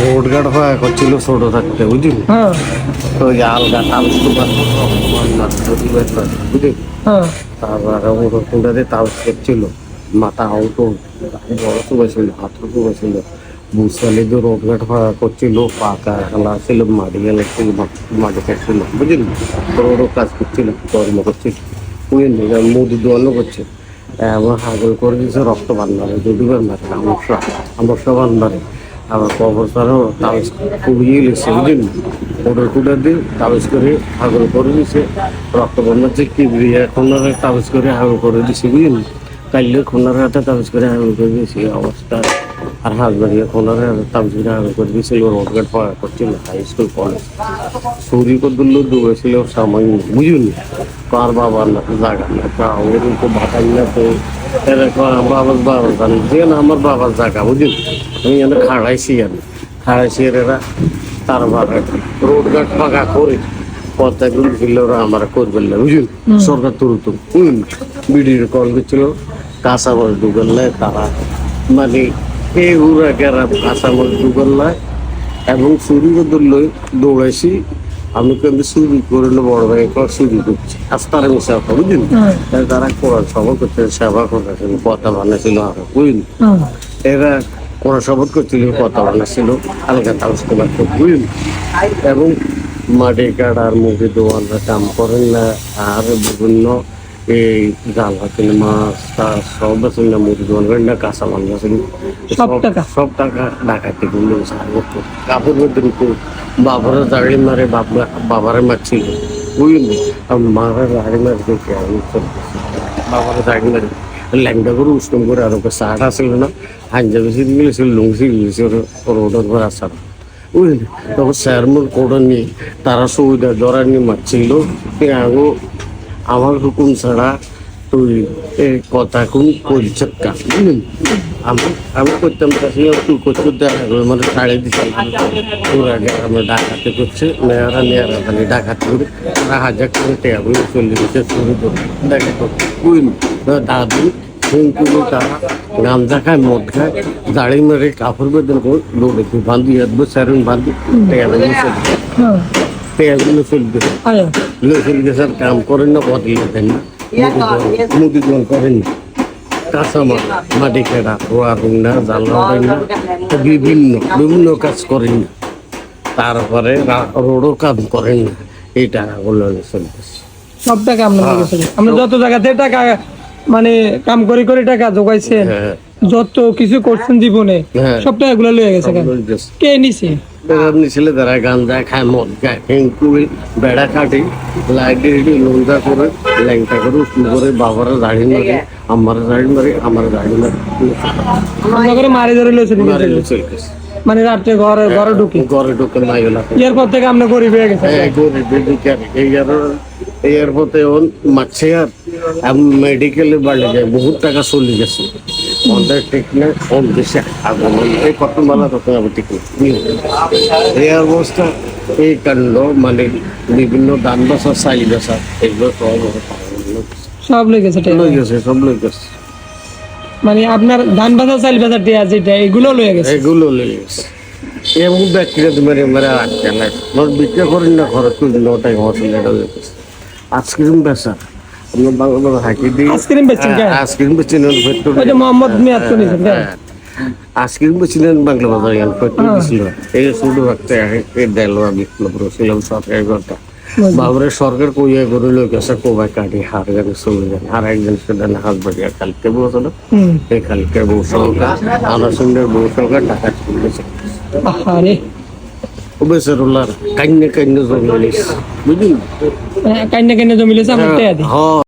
road guard করছিল ছোট থাকতে বুঝলি, হ্যাঁ তো আলগা তাবিজ বুঝলি, হ্যাঁ তারপরে ওর কুন্ডাতে তাবিজ কেটছিল, মাথা আউট বড় শুয়েছিল, হাত শুয়েছিল, বুসালি তো রোড গার্ড করছিল, পাকা খেলা ছিল, মাটি গেলেছিল, মাটি খাচ্ছিল বুঝলি, রোডও কাজ করছিল, কর্ম করছিল, বুঝলি, মুদি দোয়ানো করছে, আমার হাগল করে দিয়েছে রক্ত বান্ধারে দুবার মারে, আমসা বান্ধারে, আবার কবরস্থানও তাবিজ কুড়িয়ে গেছে বুঝলি, ওটার কুটা দিয়ে তাবিজ করে হাগল করে দিয়েছে, রক্ত বান্ধার যে কিবরিয়া খোনারে তাবিজ করে হাগল করে দিয়েছে বুঝলি, কাইলে খোনার হাতে তাবিজ করে হাগল করে দিয়েছে অবস্থা, আর হাজবাড়িয়া খোনার হাতে তাবিজ করে হাগল করে দিয়েছিল, রোডঘাট পাওয়া করছিল হাই স্কুল কলেজ, সৌদি করদুল্লো ডুবেছিল সামান্য বুঝলি, কার বাবার না জায়গা না কাউর তো বাতাই না, তো এরকম বাবার বাবা জানি যে না আমার বাবার জায়গা বুঝলি, আমি এখানে খাড়াইছি এরা তার বাবা রোডঘাট ফাঁকা করে পথগুলো ছিল আমার করবেন না বুঝলি, সরকার তুলতো বিডির কল করছিল কাঁচামাল ডুবেল্লায় তারা মানে এই উড়া গেরা কাঁচামাল ডুবেল্লায় এবং চুরি করলে দৌড়াইছি, আমি কিন্তু চুরি করলে বড় ভাই চুরি করছি আজ তারা মিশা বুঝলি, তারা কোরআন সভা করতে সেবা করেছিল, কথা বানাইছিল আরো বুঝলি, এরা কোরআন শপথ করছিল, কথা বানাইছিল হালকা তাবিজ তোমার বুঝলি, এবং মাটি কাটার মুখে দোয়ানরা কাম করেন না, আর বিভিন্ন এই জাল হাতেন মাছ টাছ সব আছে না, মুড়ি দোয়ান করেন না, কাঁচা মাল আছে সব টাকা ডাকাতি করলো, কাপড় মধ্যে বাবারা দাঁড়িয়ে মারে, বাবারে মারছিল বুঝলি, মারা দাঁড়িয়ে মারে দেখে আমি বাবারা দাঁড়িয়ে মারে ল্যাংটা করে উষ্ণ করে, আর ওকে চাটা ছিল না, হাঞ্জাবি সিট গেলেছিল, লুঙ্গি গেছে রোডের করে আসার বুঝলি, তখন স্যারমোর কোটা নিয়ে তারা সুবিধা ধরা নিয়ে মারছিল, আগো আমার হুকুম ছাড়া তুই এই কথা কোন করছে কা বুঝলি, আমি করতাম তুই করতে দেখা মানে ছাড়ে দিচ্ছি, তোর আগে আমরা ডাকাতে করছে মেয়েরা খালি ডাকাতি করে তারা হাজার করে টেয়াগুলো চলে গেছে শুরু করে দেখা বুঝলি, দাদু কিন্তু তারা গামজা খায় মদ খায় দাড়ি মেরে কাপড় বেদন করে দৌড়েছি বান্ধি আসবো স্যারুন বান্ধি টেয়াগুলো চলবে চলবে স্যার কাম করেন না বদলে দেন না, মুদি জল করেন না, কাঁচামাল মাটি কেটা রোয়া রুন না জ্বালা না, বিভিন্ন কাজ করেন না, তারপরে রোডও কাম করেন না, এই টাকাগুলো চলতেছে সব টাকা আমরা যত জায়গাতে টাকা মানে কাম করে করে টাকা জোগাইছেন, যত কিছু করছেন জীবনে সব টাকাগুলো লয়ে গেছে, কে নিছে ছেলে তারা গাঞ্জা খায় মদ খায় হেঙ্কুই বেড়া কাটি লাইটে লোনটা করে ল্যাংটা করে উষ্ণ করে বাবারা দাঁড়িয়ে মারে, আমার দাঁড়িয়ে মারে, আমার দাঁড়িয়ে মারে মারে ধরে চলে গেছে, মানে রাত্রে ঘরে ঢুকে মাইলা এরপর থেকে আমরা গরিব হয়ে গেছে, এরপরে মারছে আর মেডিকেলে বাড়ি যায় বহুত টাকা চলে গেছে, আমাদের ঠিক না কম দেশে আগুন এই কত মালা তত আবার ঠিক এই অবস্থা, এই কাণ্ড মানে বিভিন্ন দান বাসা চাইল বাসা এগুলো সব লেগেছে সব লই গেছে, মানে আপনার ধান বাজার চাইল বাজার দেওয়া যেটা এগুলো লয়ে গেছে এবং ব্যক্তিগত মেরে মেরে আটকে নাই বিক্রি করেন না খরচ করে নটাই আইসক্রিম বেচা আমরা বাংলা হাঁকি দিই, আইসক্রিম বেচেন মোহাম্মদ মিয়াদ আইসক্রিম বেছিলেন বাংলা বাজার ছিল এই শুধু একটা দেলোয়া বিপ্লব রছিলাম সরকারি কথা বাবরের সরকার কইয়া করে লোক আছে কোবাই কাটি হার গানে চলে যান, আর একজন সেটা হাত বাড়িয়া কালকে বসলো, এই কালকে বউ সরকার আমার সঙ্গে বউ সরকার টাকা চলেছে বেচারুল্লার কান্নে জমিলিস বুঝলি, কান্নে জমিলিস